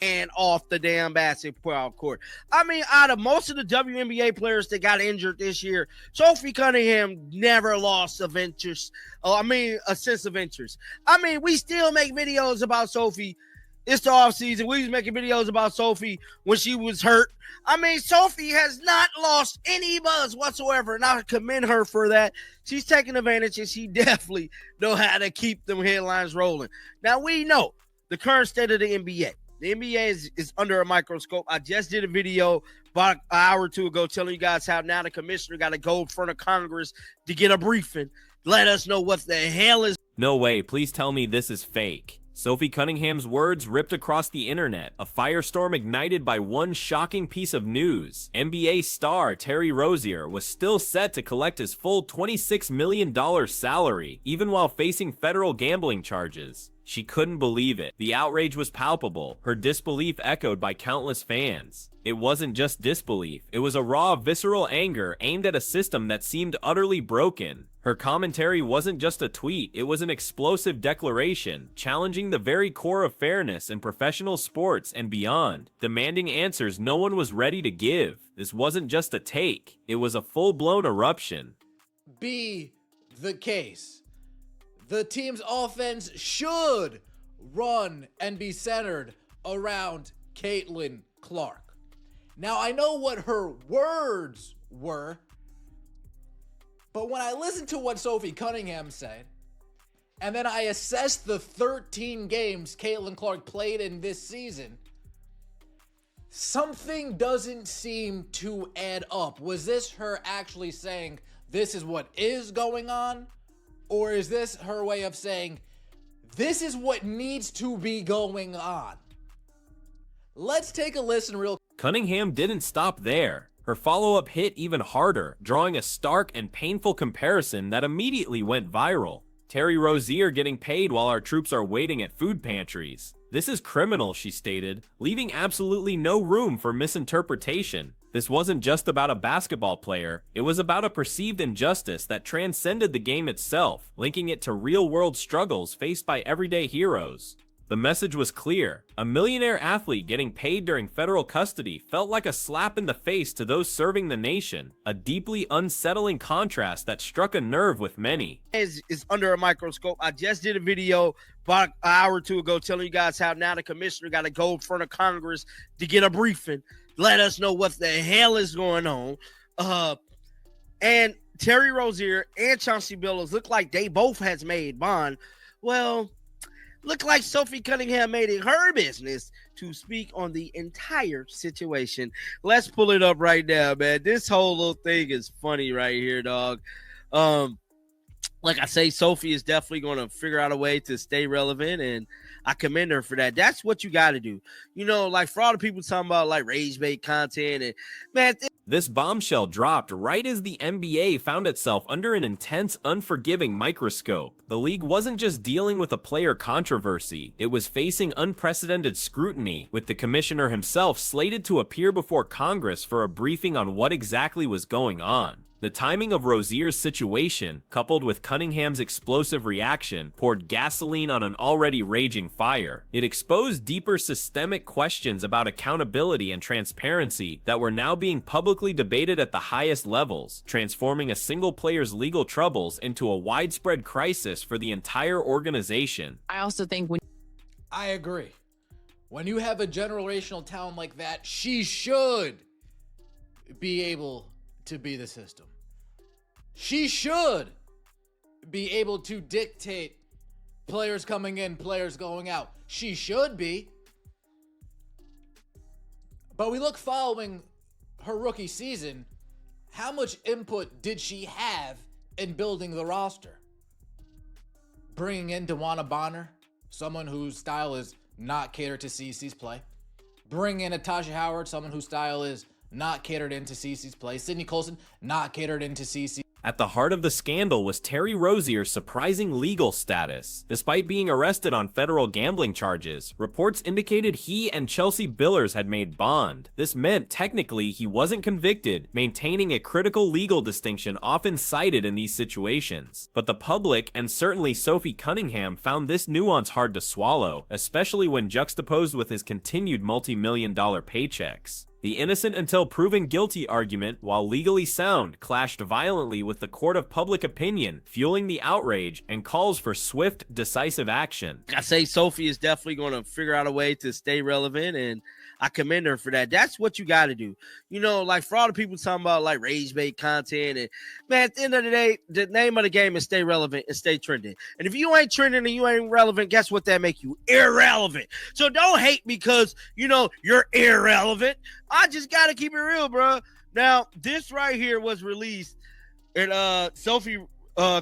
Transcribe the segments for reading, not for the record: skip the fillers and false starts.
and off the damn basketball court. I mean, out of most of the WNBA players that got injured this year, Sophie Cunningham never lost a sense of interest. I mean, we still make videos about Sophie. It's the off season. We was making videos about Sophie when she was hurt. I mean, Sophie has not lost any buzz whatsoever, and I commend her for that. She's taking advantage, and she definitely know how to keep them headlines rolling. Now, we know the current state of the NBA. The NBA is under a microscope. I just did a video about an hour or two ago telling you guys how now the commissioner got to go in front of Congress to get a briefing. Let us know what the hell is. No way, please tell me this is fake. Sophie Cunningham's words ripped across the internet, a firestorm ignited by one shocking piece of news. NBA star Terry Rozier was still set to collect his full $26 million salary, even while facing federal gambling charges. She couldn't believe it. The outrage was palpable, her disbelief echoed by countless fans. It wasn't just disbelief, it was a raw, visceral anger aimed at a system that seemed utterly broken. Her commentary wasn't just a tweet, it was an explosive declaration, challenging the very core of fairness in professional sports and beyond, demanding answers no one was ready to give. This wasn't just a take, it was a full-blown eruption. Be the case. The team's offense should run and be centered around Caitlin Clark. Now, I know what her words were, but when I listened to what Sophie Cunningham said, and then I assessed the 13 games Caitlin Clark played in this season, something doesn't seem to add up. Was this her actually saying, this is what is going on? Or is this her way of saying, this is what needs to be going on? Let's take a listen real quick. Cunningham didn't stop there. Her follow-up hit even harder, drawing a stark and painful comparison that immediately went viral. Terry Rozier getting paid while our troops are waiting at food pantries. This is criminal, she stated, leaving absolutely no room for misinterpretation. This wasn't just about a basketball player, it was about a perceived injustice that transcended the game itself, linking it to real-world struggles faced by everyday heroes. The message was clear. A millionaire athlete getting paid during federal custody felt like a slap in the face to those serving the nation, a deeply unsettling contrast that struck a nerve with many. Is under a microscope. I just did a video about an hour or two ago telling you guys how now the commissioner got to go in front of Congress to get a briefing. Let us know what the hell is going on. And Terry Rozier and Chauncey Billups look like they both has made bond. Well, look like Sophie Cunningham made it her business to speak on the entire situation. Let's pull it up right now, man. This whole little thing is funny right here, dog. Like I say, Sophie is definitely going to figure out a way to stay relevant, and I commend her for that. That's what you got to do. You know, like for all the people talking about like rage bait content, and man, this bombshell dropped right as the NBA found itself under an intense, unforgiving microscope. The league wasn't just dealing with a player controversy, it was facing unprecedented scrutiny, with the commissioner himself slated to appear before Congress for a briefing on what exactly was going on. The timing of Rozier's situation, coupled with Cunningham's explosive reaction, poured gasoline on an already raging fire. It exposed deeper systemic questions about accountability and transparency that were now being publicly debated at the highest levels, transforming a single player's legal troubles into a widespread crisis for the entire organization. I also think I agree. When you have a generational talent like that, she should be able to be the system. She should be able to dictate players coming in, players going out. She should be. But we look following her rookie season, how much input did she have in building the roster? Bringing in DeWanna Bonner, someone whose style is not catered to CeCe's play. Bring in Natasha Howard, someone whose style is not catered into CeCe's play. Sydney Colson, not catered into CeCe. At the heart of the scandal was Terry Rozier's surprising legal status. Despite being arrested on federal gambling charges, reports indicated he and Chelsea Billers had made bond. This meant technically he wasn't convicted, maintaining a critical legal distinction often cited in these situations. But the public, and certainly Sophie Cunningham, found this nuance hard to swallow, especially when juxtaposed with his continued multi-million-dollar paychecks. The innocent until proven guilty argument, while legally sound, clashed violently with the court of public opinion, fueling the outrage and calls for swift, decisive action. I say Sophie is definitely going to figure out a way to stay relevant, and I commend her for that. That's what you got to do. You know, like for all the people talking about like rage bait content, and man, at the end of the day, the name of the game is stay relevant and stay trending. And if you ain't trending and you ain't relevant, guess what? That make you irrelevant. So don't hate because, you know, you're irrelevant. I just got to keep it real, bro. Now, this right here was released, and Sophie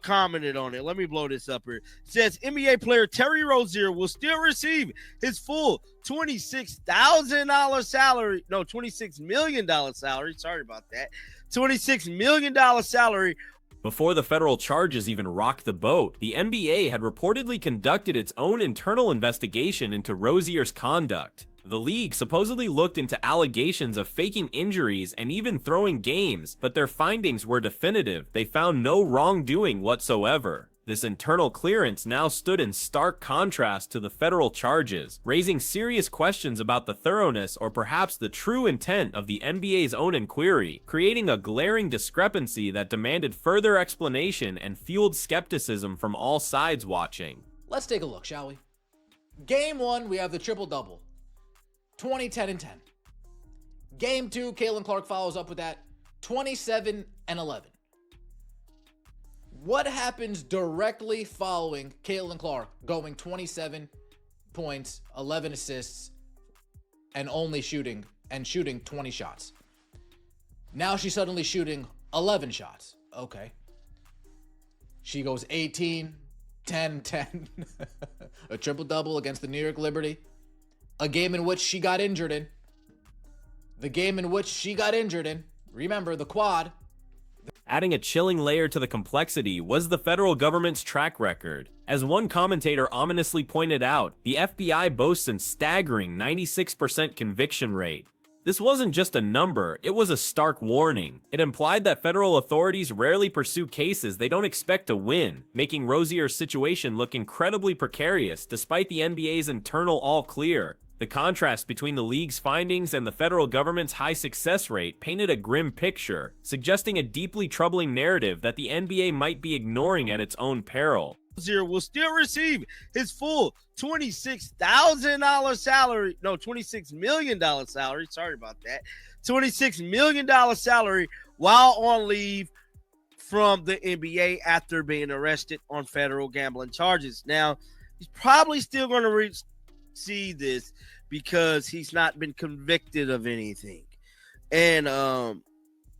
commented on it. Let me blow this up here. It says NBA player Terry Rozier will still receive his full $26,000 salary. No, $26 million salary. Sorry about that. $26 million salary. Before the federal charges even rocked the boat, the NBA had reportedly conducted its own internal investigation into Rozier's conduct. The league supposedly looked into allegations of faking injuries and even throwing games, but their findings were definitive. They found no wrongdoing whatsoever. This internal clearance now stood in stark contrast to the federal charges, raising serious questions about the thoroughness or perhaps the true intent of the NBA's own inquiry, creating a glaring discrepancy that demanded further explanation and fueled skepticism from all sides watching. Let's take a look, shall we? Game 1, we have the triple-double. 20, 10, and 10. Game 2, Caitlin Clark follows up with that 27 and 11. What happens directly following Caitlin Clark going 27 points, 11 assists, and only shooting 20 shots? Now she's suddenly shooting 11 shots. Okay. She goes 18, 10, 10. A triple-double against the New York Liberty. A game in which she got injured in. The game in which she got injured in. Remember, the quad. Adding a chilling layer to the complexity was the federal government's track record. As one commentator ominously pointed out, the FBI boasts a staggering 96% conviction rate. This wasn't just a number, it was a stark warning. It implied that federal authorities rarely pursue cases they don't expect to win, making Rozier's situation look incredibly precarious despite the NBA's internal all clear. The contrast between the league's findings and the federal government's high success rate painted a grim picture, suggesting a deeply troubling narrative that the NBA might be ignoring at its own peril. Rozier will still receive his full $26,000 salary. No, $26 million salary. Sorry about that. $26 million salary while on leave from the NBA after being arrested on federal gambling charges. Now, he's probably still going to receive this because he's not been convicted of anything. And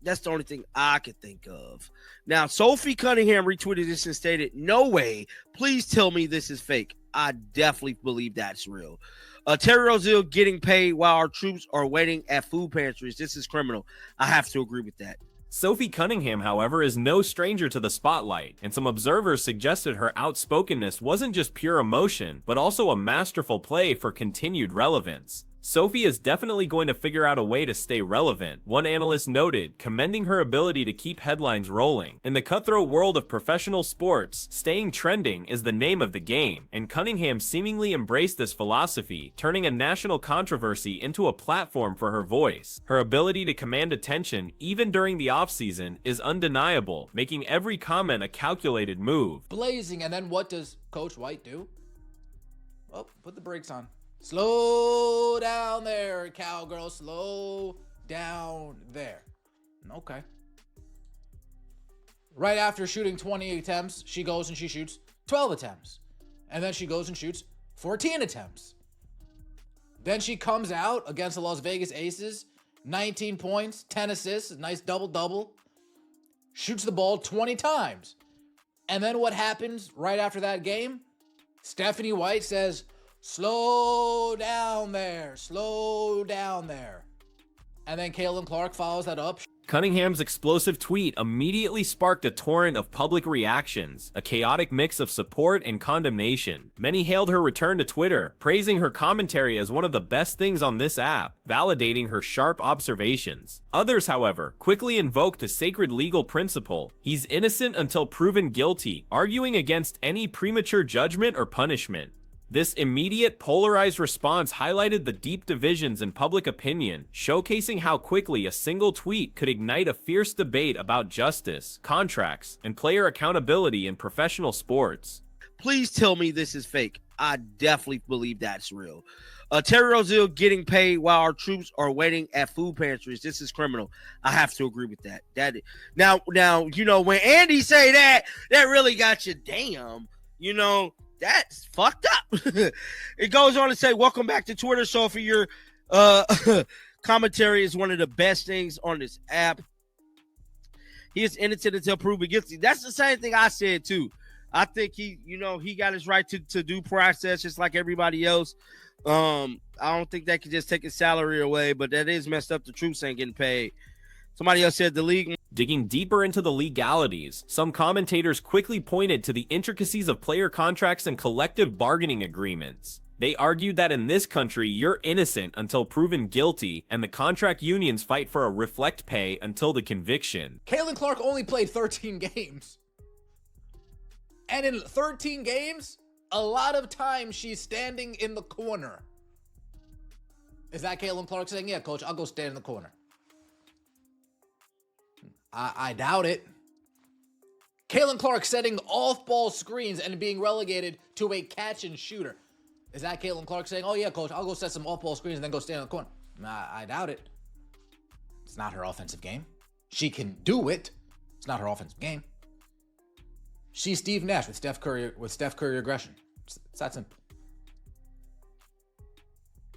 that's the only thing I could think of. Now, Sophie Cunningham retweeted this and stated, "No way. Please tell me this is fake." I definitely believe that's real. Terry Rozier getting paid while our troops are waiting at food pantries. This is criminal. I have to agree with that. Sophie Cunningham, however, is no stranger to the spotlight, and some observers suggested her outspokenness wasn't just pure emotion, but also a masterful play for continued relevance. Sophie is definitely going to figure out a way to stay relevant, one analyst noted, commending her ability to keep headlines rolling. In the cutthroat world of professional sports, staying trending is the name of the game, and Cunningham seemingly embraced this philosophy, turning a national controversy into a platform for her voice. Her ability to command attention, even during the offseason, is undeniable, making every comment a calculated move. Blazing, and then what does Coach White do? Oh, put the brakes on. Slow down there, cowgirl. Slow down there. Okay. Right after shooting 20 attempts, she goes and she shoots 12 attempts. And then she goes and shoots 14 attempts. Then she comes out against the Las Vegas Aces, 19 points, 10 assists, a nice double-double. Shoots the ball 20 times. And then what happens right after that game? Stephanie White says, "Slow down there. Slow down there." And then Caitlin Clark follows that up. Cunningham's explosive tweet immediately sparked a torrent of public reactions, a chaotic mix of support and condemnation. Many hailed her return to Twitter, praising her commentary as one of the best things on this app, validating her sharp observations. Others, however, quickly invoked the sacred legal principle: he's innocent until proven guilty, arguing against any premature judgment or punishment. This immediate, polarized response highlighted the deep divisions in public opinion, showcasing how quickly a single tweet could ignite a fierce debate about justice, contracts, and player accountability in professional sports. Please tell me this is fake. I definitely believe that's real. Terry Rozier getting paid while our troops are waiting at food pantries. This is criminal. I have to agree with that. Now, when Andy say that really got you. Damn, that's fucked up. It goes on to say, welcome back to Twitter, Sophie. Your commentary is one of the best things on this app. He is innocent until proven guilty. That's the same thing I said, too. I think he got his right to due process just like everybody else. I don't think they could just take his salary away, but that is messed up. The troops ain't getting paid. Somebody else said the league. Digging deeper into the legalities, some commentators quickly pointed to the intricacies of player contracts and collective bargaining agreements. They argued that in this country, you're innocent until proven guilty, and the contract unions fight for a reflect pay until the conviction. Caitlin Clark only played 13 games. And in 13 games, a lot of times she's standing in the corner. Is that Caitlin Clark saying, yeah, coach, I'll go stand in the corner? I doubt it. Caitlin Clark setting off-ball screens and being relegated to a catch and shooter. Is that Caitlin Clark saying, oh yeah, coach, I'll go set some off-ball screens and then go stand in the corner? I doubt it. It's not her offensive game. She can do it. It's not her offensive game. She's Steve Nash with Steph Curry aggression. It's that simple.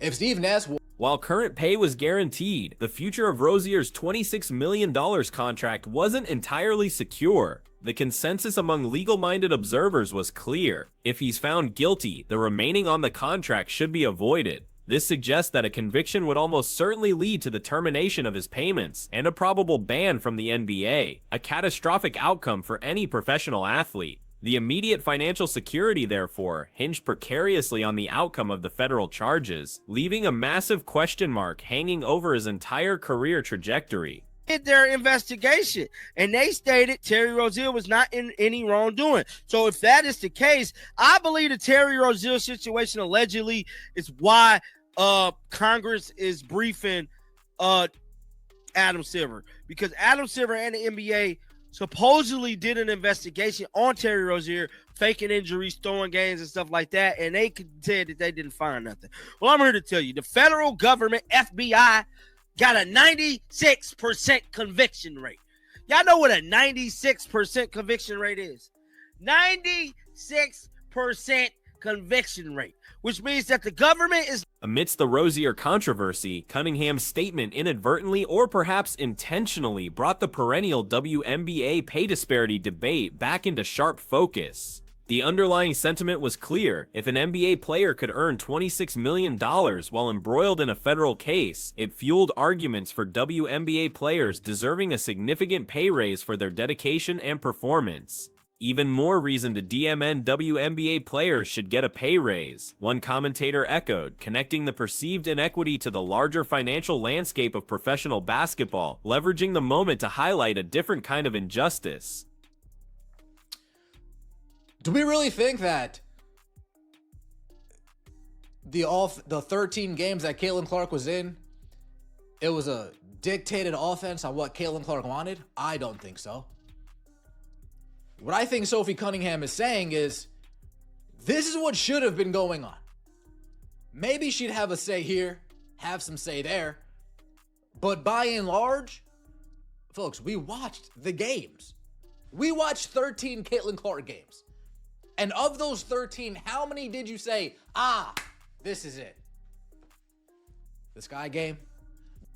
If Steve Nash... While current pay was guaranteed, the future of Rozier's $26 million contract wasn't entirely secure. The consensus among legal-minded observers was clear. If he's found guilty, the remaining on the contract should be avoided. This suggests that a conviction would almost certainly lead to the termination of his payments and a probable ban from the NBA, a catastrophic outcome for any professional athlete. The immediate financial security, therefore, hinged precariously on the outcome of the federal charges, leaving a massive question mark hanging over his entire career trajectory. Their investigation, and they stated Terry Rozier was not in any wrongdoing. So if that is the case, I believe the Terry Rozier situation allegedly is why Congress is briefing Adam Silver, because Adam Silver and the NBA supposedly did an investigation on Terry Rozier, faking injuries, throwing games, and stuff like that, and they said that they didn't find nothing. Well, I'm here to tell you, the federal government, FBI, got a 96% conviction rate. Y'all know what a 96% conviction rate is? 96% conviction rate, which means that the government is... Amidst the Rozier controversy, Cunningham's statement inadvertently or perhaps intentionally brought the perennial WNBA pay disparity debate back into sharp focus. The underlying sentiment was clear. If an NBA player could earn $26 million while embroiled in a federal case, it fueled arguments for WNBA players deserving a significant pay raise for their dedication and performance. Even more reason to DMN WNBA players should get a pay raise, one commentator echoed, connecting the perceived inequity to the larger financial landscape of professional basketball, leveraging the moment to highlight a different kind of injustice. Do we really think that the 13 games that Caitlin Clark was in, it was a dictated offense on what Caitlin Clark wanted? I don't think so. What I think Sophie Cunningham is saying is, this is what should have been going on. Maybe she'd have a say here, have some say there, but by and large, folks, we watched the games. We watched 13 Caitlin Clark games. And of those 13, how many did you say, this is it? The Sky game?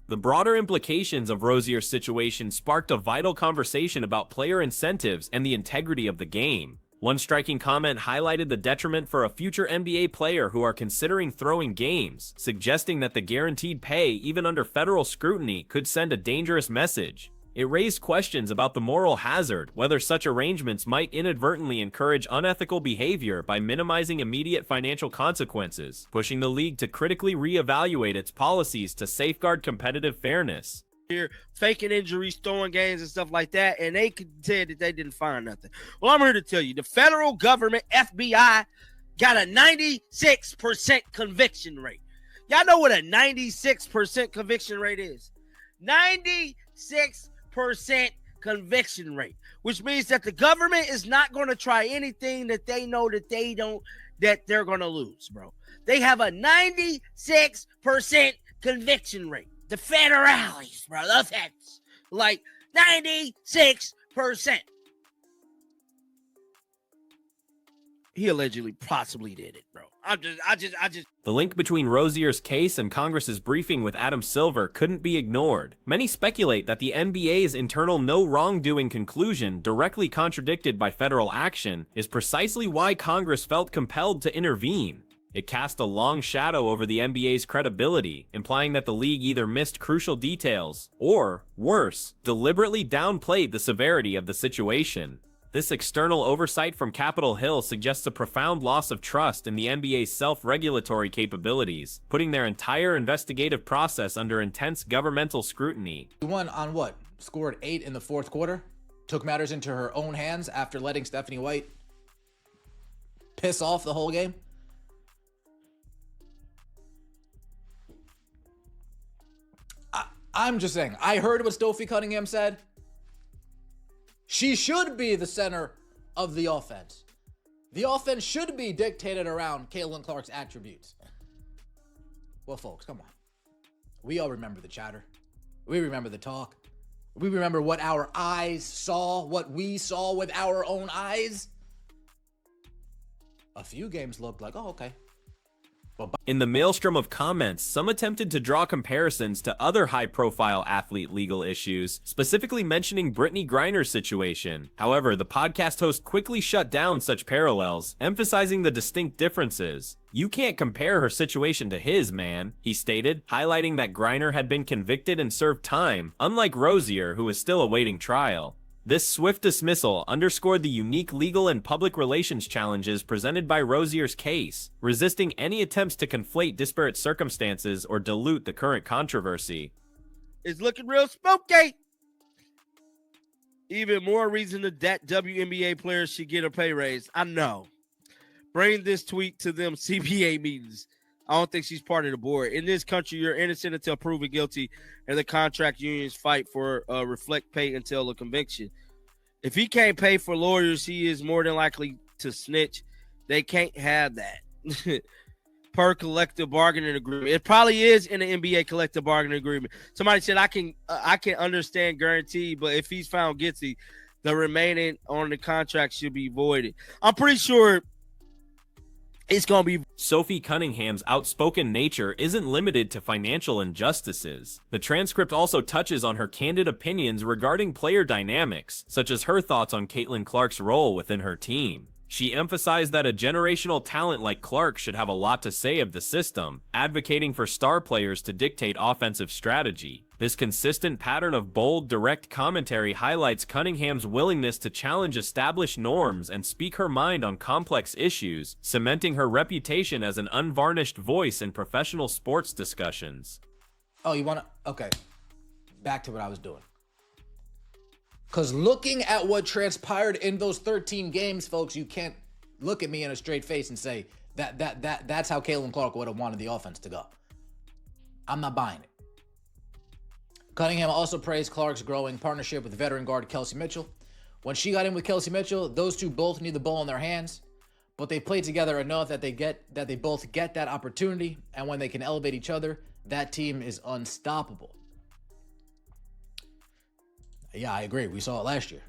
The broader implications of Rozier's situation sparked a vital conversation about player incentives and the integrity of the game. One striking comment highlighted the detriment for a future NBA player who are considering throwing games, suggesting that the guaranteed pay, even under federal scrutiny, could send a dangerous message. It raised questions about the moral hazard, whether such arrangements might inadvertently encourage unethical behavior by minimizing immediate financial consequences, pushing the league to critically reevaluate its policies to safeguard competitive fairness. Here, faking injuries, throwing games, and stuff like that, and they said that they didn't find nothing. Well, I'm here to tell you, the federal government, FBI, got a 96% conviction rate. Y'all know what a 96% conviction rate is? 96% conviction rate, which means that the government is not going to try anything that they know that they're going to lose, bro. They have a 96% conviction rate. The federales, bro, the feds, like 96%. He allegedly possibly did it, bro. I just. The link between Rozier's case and Congress's briefing with Adam Silver couldn't be ignored. Many speculate that the NBA's internal no wrongdoing conclusion, directly contradicted by federal action, is precisely why Congress felt compelled to intervene. It cast a long shadow over the NBA's credibility, implying that the league either missed crucial details or, worse, deliberately downplayed the severity of the situation. This external oversight from Capitol Hill suggests a profound loss of trust in the NBA's self-regulatory capabilities, putting their entire investigative process under intense governmental scrutiny. He won on what? Scored 8 in the fourth quarter? Took matters into her own hands after letting Stephanie White piss off the whole game? I'm just saying, I heard what Sophie Cunningham said. She should be the center of the offense. The offense should be dictated around Caitlin Clark's attributes. Well, folks, come on. We all remember the chatter. We remember the talk. We remember what our eyes saw, what we saw with our own eyes. A few games looked like, oh, okay. In the maelstrom of comments, some attempted to draw comparisons to other high-profile athlete legal issues, specifically mentioning Brittany Griner's situation. However, the podcast host quickly shut down such parallels, emphasizing the distinct differences. "You can't compare her situation to his, man," he stated, highlighting that Griner had been convicted and served time, unlike Rozier, who is still awaiting trial. This swift dismissal underscored the unique legal and public relations challenges presented by Rozier's case, resisting any attempts to conflate disparate circumstances or dilute the current controversy. It's looking real spooky. Even more reason that WNBA players should get a pay raise. I know. Bring this tweet to them CBA meetings. I don't think she's part of the board. In this country, you're innocent until proven guilty, and the contract unions fight for reflect pay until a conviction. If he can't pay for lawyers, he is more than likely to snitch. They can't have that. Per collective bargaining agreement. It probably is in the NBA collective bargaining agreement. Somebody said I can understand guarantee, but if he's found guilty, the remaining on the contract should be voided. I'm pretty sure it's going to be. Sophie Cunningham's outspoken nature isn't limited to financial injustices. The transcript also touches on her candid opinions regarding player dynamics, such as her thoughts on Caitlin Clark's role within her team. She emphasized that a generational talent like Clark should have a lot to say of the system, advocating for star players to dictate offensive strategy. This consistent pattern of bold, direct commentary highlights Cunningham's willingness to challenge established norms and speak her mind on complex issues, cementing her reputation as an unvarnished voice in professional sports discussions. Oh, you want to? Okay. Back to what I was doing. Because looking at what transpired in those 13 games, folks, you can't look at me in a straight face and say that's how Caitlin Clark would have wanted the offense to go. I'm not buying it. Cunningham also praised Clark's growing partnership with veteran guard Kelsey Mitchell. When she got in with Kelsey Mitchell, those two both need the ball in their hands, but they play together enough that they both get that opportunity, and when they can elevate each other, that team is unstoppable. Yeah, I agree. We saw it last year.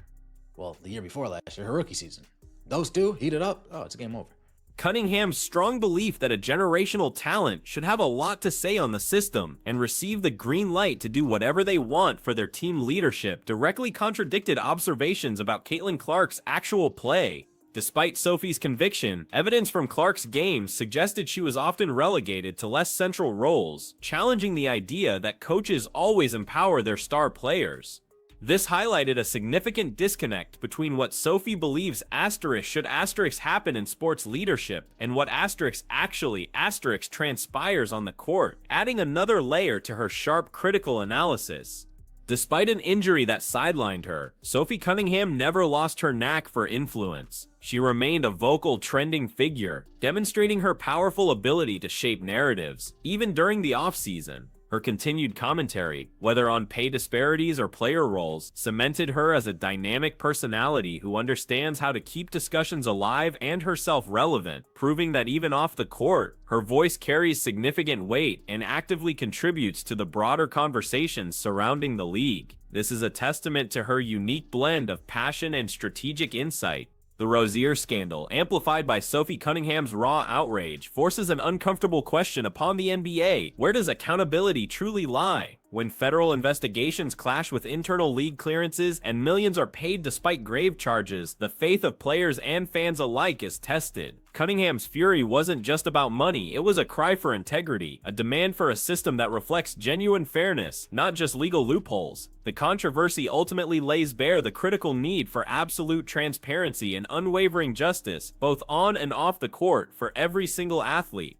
Well, the year before last year, her rookie season. Those two heat it up. Oh, it's a game over. Cunningham's strong belief that a generational talent should have a lot to say on the system and receive the green light to do whatever they want for their team leadership directly contradicted observations about Caitlin Clark's actual play. Despite Sophie's conviction, evidence from Clark's games suggested she was often relegated to less central roles, challenging the idea that coaches always empower their star players. This highlighted a significant disconnect between what Sophie believes should happen in sports leadership and what actually transpires on the court, adding another layer to her sharp critical analysis. Despite an injury that sidelined her, Sophie Cunningham never lost her knack for influence. She remained a vocal, trending figure, demonstrating her powerful ability to shape narratives, even during the offseason. Her continued commentary, whether on pay disparities or player roles, cemented her as a dynamic personality who understands how to keep discussions alive and herself relevant, proving that even off the court, her voice carries significant weight and actively contributes to the broader conversations surrounding the league. This is a testament to her unique blend of passion and strategic insight. The Rozier scandal, amplified by Sophie Cunningham's raw outrage, forces an uncomfortable question upon the NBA. Where does accountability truly lie? When federal investigations clash with internal league clearances and millions are paid despite grave charges, the faith of players and fans alike is tested. Cunningham's fury wasn't just about money, it was a cry for integrity, a demand for a system that reflects genuine fairness, not just legal loopholes. The controversy ultimately lays bare the critical need for absolute transparency and unwavering justice, both on and off the court, for every single athlete.